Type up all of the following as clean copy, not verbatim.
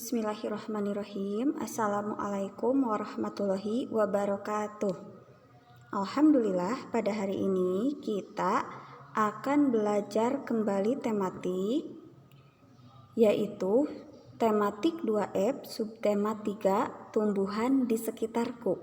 Bismillahirrahmanirrahim. Assalamualaikum warahmatullahi wabarakatuh. Alhamdulillah, pada hari ini kita akan belajar kembali tematik, yaitu tematik 2F subtema 3 tumbuhan di sekitarku.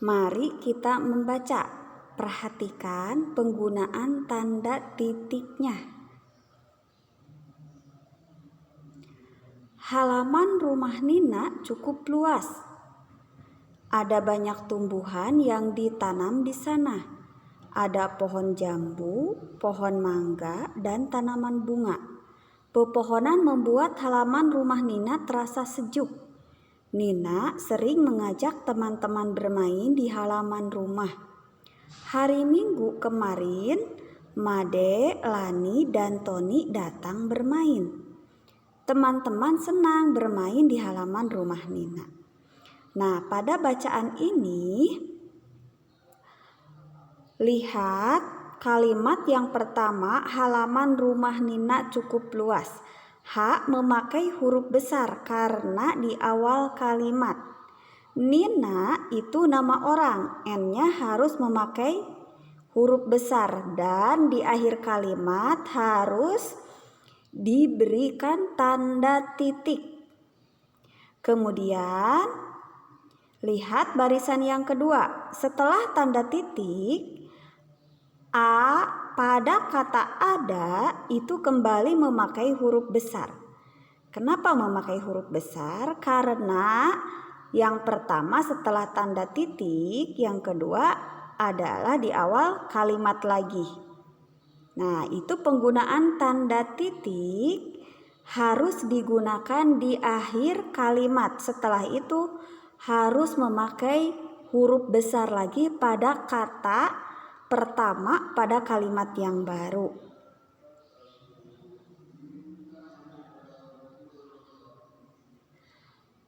Mari kita membaca. Perhatikan penggunaan tanda titiknya. Halaman rumah Nina cukup luas. Ada banyak tumbuhan yang ditanam di sana. Ada pohon jambu, pohon mangga, dan tanaman bunga. Pepohonan membuat halaman rumah Nina terasa sejuk. Nina sering mengajak teman-teman bermain di halaman rumah. Hari Minggu kemarin, Made, Lani, dan Tony datang bermain. Teman-teman senang bermain di halaman rumah Nina. Nah, pada bacaan ini, lihat kalimat yang pertama, halaman rumah Nina cukup luas. H memakai huruf besar karena di awal kalimat. Nina itu nama orang, N-nya harus memakai huruf besar dan di akhir kalimat harus diberikan tanda titik. Kemudian lihat barisan yang kedua. Setelah tanda titik, A pada kata ada itu kembali memakai huruf besar. Kenapa memakai huruf besar? Karena yang pertama setelah tanda titik, yang kedua adalah di awal kalimat lagi. Nah, itu penggunaan tanda titik harus digunakan di akhir kalimat. Setelah itu harus memakai huruf besar lagi pada kata pertama pada kalimat yang baru.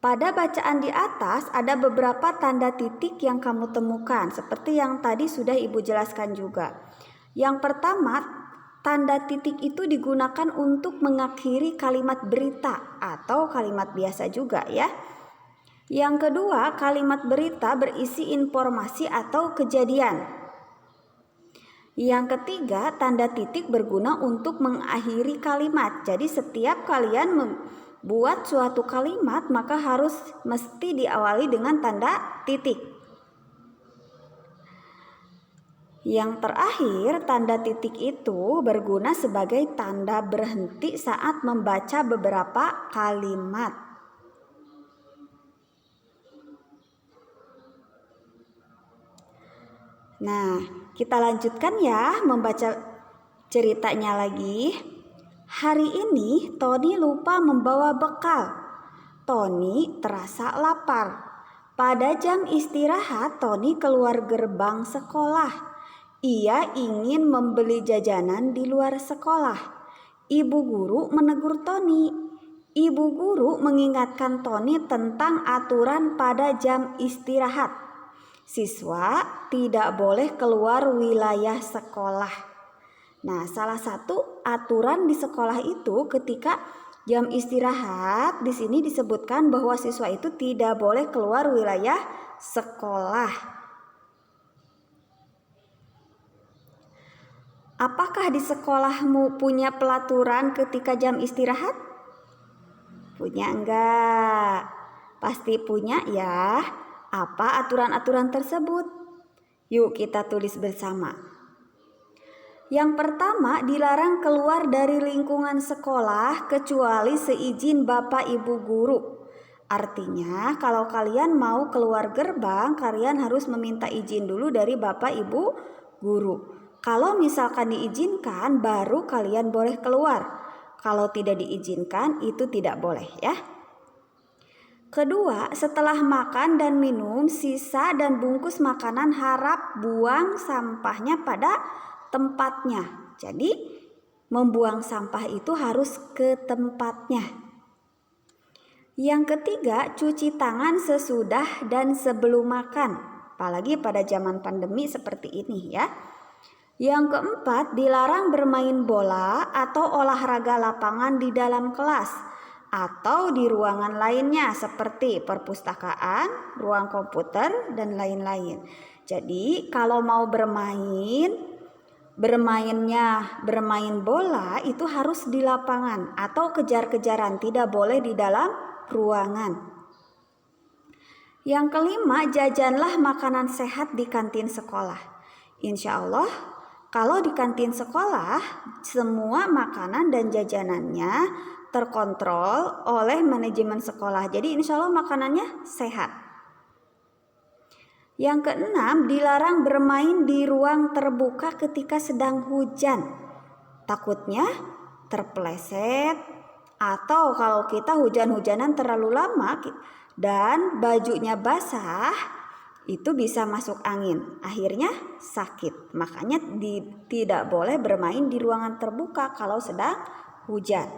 Pada bacaan di atas ada beberapa tanda titik yang kamu temukan, seperti yang tadi sudah Ibu jelaskan juga. Yang pertama, tanda titik itu digunakan untuk mengakhiri kalimat berita atau kalimat biasa juga ya. Yang kedua, kalimat berita berisi informasi atau kejadian. Yang ketiga, tanda titik berguna untuk mengakhiri kalimat. Jadi setiap kalian buat suatu kalimat maka harus mesti diawali dengan tanda titik. Yang terakhir, tanda titik itu berguna sebagai tanda berhenti saat membaca beberapa kalimat. Nah, kita lanjutkan ya membaca ceritanya lagi. Hari ini Tony lupa membawa bekal. Tony terasa lapar. Pada jam istirahat, Tony keluar gerbang sekolah. Ia ingin membeli jajanan di luar sekolah. Ibu guru menegur Tony. Ibu guru mengingatkan Tony tentang aturan pada jam istirahat. Siswa tidak boleh keluar wilayah sekolah. Nah, salah satu aturan di sekolah itu ketika jam istirahat di sini disebutkan bahwa siswa itu tidak boleh keluar wilayah sekolah. Apakah di sekolahmu punya pelaturan ketika jam istirahat? Punya enggak? Pasti punya ya. Apa aturan-aturan tersebut? Yuk kita tulis bersama. Yang pertama, dilarang keluar dari lingkungan sekolah kecuali seizin Bapak Ibu guru. Artinya, kalau kalian mau keluar gerbang, kalian harus meminta izin dulu dari Bapak Ibu guru. Kalau misalkan diizinkan, baru kalian boleh keluar. Kalau tidak diizinkan, itu tidak boleh ya. Kedua, setelah makan dan minum, sisa dan bungkus makanan harap buang sampahnya pada tempatnya. Jadi membuang sampah itu harus ke tempatnya. Yang ketiga, cuci tangan sesudah dan sebelum makan. Apalagi pada zaman pandemi seperti ini ya. Yang keempat, dilarang bermain bola atau olahraga lapangan di dalam kelas atau di ruangan lainnya seperti perpustakaan, ruang komputer, dan lain-lain. Jadi kalau mau bermain bola itu harus di lapangan atau kejar-kejaran, tidak boleh di dalam ruangan. Yang kelima, jajanlah makanan sehat di kantin sekolah. Insya Allah kalau di kantin sekolah semua makanan dan jajanannya terkontrol oleh manajemen sekolah. Jadi insya Allah makanannya sehat. Yang keenam, dilarang bermain di ruang terbuka ketika sedang hujan. Takutnya terpeleset atau kalau kita hujan-hujanan terlalu lama dan bajunya basah, itu bisa masuk angin. Akhirnya sakit. Makanya tidak boleh bermain di ruangan terbuka kalau sedang hujan.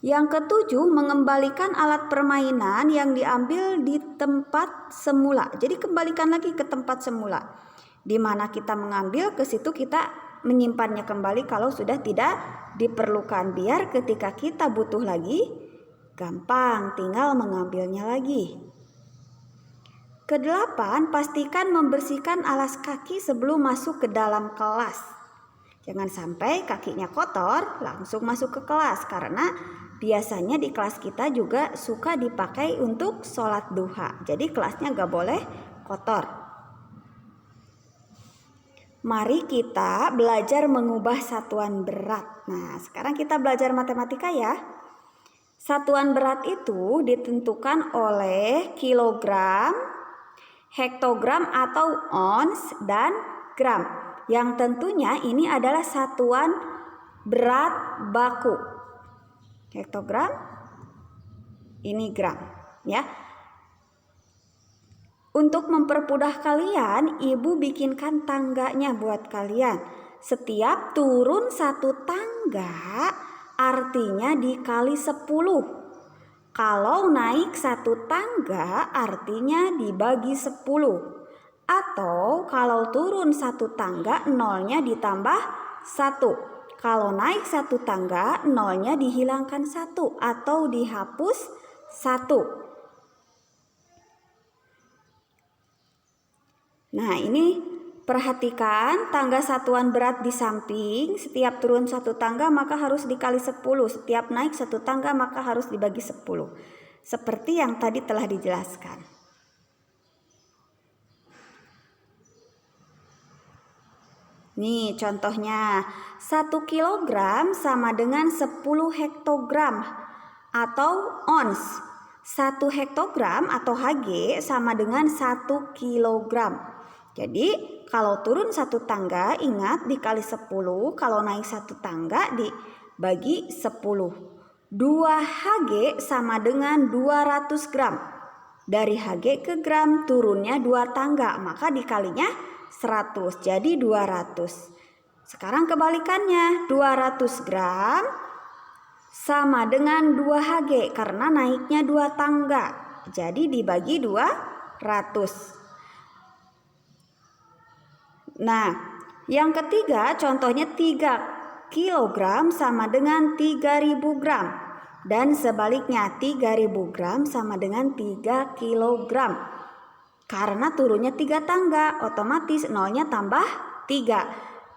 Yang ketujuh, mengembalikan alat permainan yang diambil di tempat semula. Jadi kembalikan lagi ke tempat semula. Di mana kita mengambil, ke situ kita menyimpannya kembali kalau sudah tidak diperlukan. Biar ketika kita butuh lagi, gampang tinggal mengambilnya lagi. Kedelapan, pastikan membersihkan alas kaki sebelum masuk ke dalam kelas. Jangan sampai kakinya kotor langsung masuk ke kelas, karena biasanya di kelas kita juga suka dipakai untuk sholat duha. Jadi kelasnya gak boleh kotor. Mari kita belajar mengubah satuan berat. Nah, sekarang kita belajar matematika ya. Satuan berat itu ditentukan oleh kilogram, hektogram atau ons, dan gram. Yang tentunya ini adalah satuan berat baku. Hektogram, ini gram, ya. Untuk mempermudah kalian, ibu bikinkan tangganya buat kalian. Setiap turun satu tangga, artinya dikali 10. Kalau naik satu tangga, artinya dibagi 10. Atau kalau turun satu tangga, nolnya ditambah 1. Kalau naik satu tangga, nolnya dihilangkan 1 atau dihapus 1. Nah, ini perhatikan tangga satuan berat di samping. Setiap turun satu tangga maka harus dikali 10. Setiap naik satu tangga maka harus dibagi 10. Seperti yang tadi telah dijelaskan. Nih contohnya, 1 kilogram sama dengan 10 hektogram atau ons. 1 hektogram atau Hg sama dengan 1 kilogram. Jadi kalau turun satu tangga ingat dikali 10, kalau naik satu tangga dibagi 10. 2 Hg sama dengan 200 gram. Dari Hg ke gram turunnya 2 tangga, maka dikalinya 100, jadi 200. Sekarang kebalikannya, 200 gram sama dengan 2 Hg karena naiknya 2 tangga. Jadi dibagi 200. Nah, yang ketiga contohnya 3 kilogram sama dengan 3000 gram. Dan sebaliknya 3000 gram sama dengan 3 kilogram. Karena turunnya 3 tangga, otomatis nolnya tambah 3.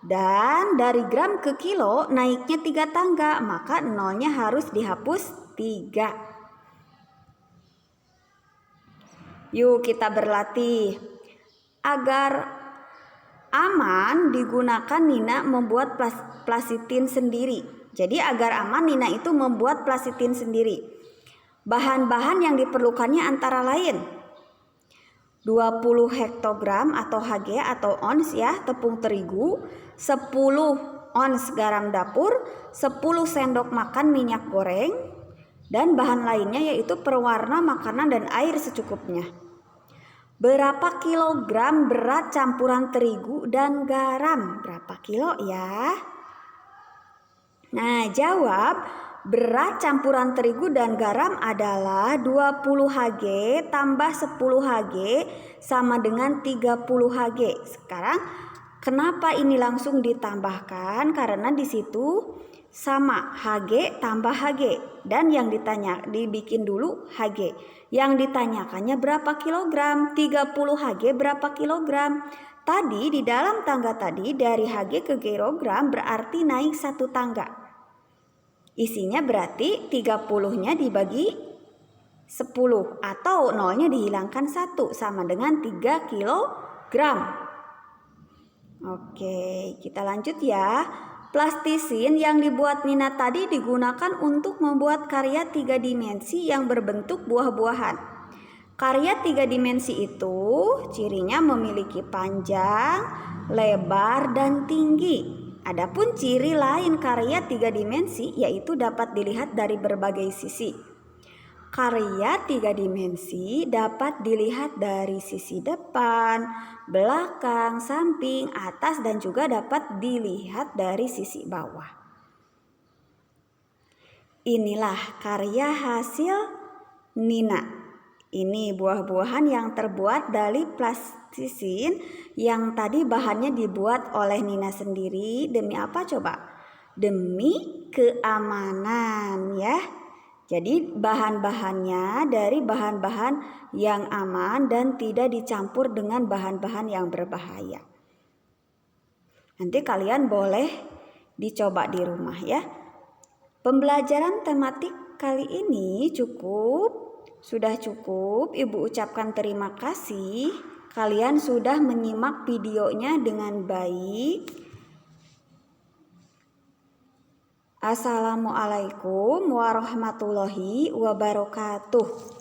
Dan dari gram ke kilo naiknya 3 tangga, maka nolnya harus dihapus 3. Yuk kita berlatih. Agar aman digunakan Nina membuat plasitin sendiri. Jadi agar aman Nina itu membuat plasitin sendiri. Bahan-bahan yang diperlukannya antara lain 20 hektogram atau Hg atau ons ya, tepung terigu, 10 ons garam dapur, 10 sendok makan minyak goreng, dan bahan lainnya yaitu pewarna makanan dan air secukupnya. Berapa kilogram berat campuran terigu dan garam? Berapa kilo ya? Nah, jawab. Berat campuran terigu dan garam adalah 20 Hg tambah 10 Hg sama dengan 30 Hg. Sekarang Kenapa ini langsung ditambahkan? Karena di situ sama Hg tambah Hg, dan yang dibikin dulu Hg. Yang ditanyakannya berapa kilogram? 30 Hg berapa kilogram? Tadi di dalam tangga tadi dari Hg ke kilogram berarti naik satu tangga. Isinya berarti 30-nya dibagi 10 atau nolnya dihilangkan 1 sama dengan 3 kilogram. Oke, kita lanjut ya. Plastisin yang dibuat Nina tadi digunakan untuk membuat karya 3 dimensi yang berbentuk buah-buahan. Karya 3 dimensi itu cirinya memiliki panjang, lebar, dan tinggi. Adapun ciri lain karya 3 dimensi yaitu dapat dilihat dari berbagai sisi. Karya 3 dimensi dapat dilihat dari sisi depan, belakang, samping, atas, dan juga dapat dilihat dari sisi bawah. Inilah karya hasil Nina. Ini buah-buahan yang terbuat dari plastisin yang tadi bahannya dibuat oleh Nina sendiri. Demi apa coba? Demi keamanan ya. Jadi bahan-bahannya dari bahan-bahan yang aman dan tidak dicampur dengan bahan-bahan yang berbahaya. Nanti kalian boleh dicoba di rumah ya. Pembelajaran tematik kali ini sudah cukup. Ibu ucapkan terima kasih. Kalian sudah menyimak videonya dengan baik. Assalamualaikum warahmatullahi wabarakatuh.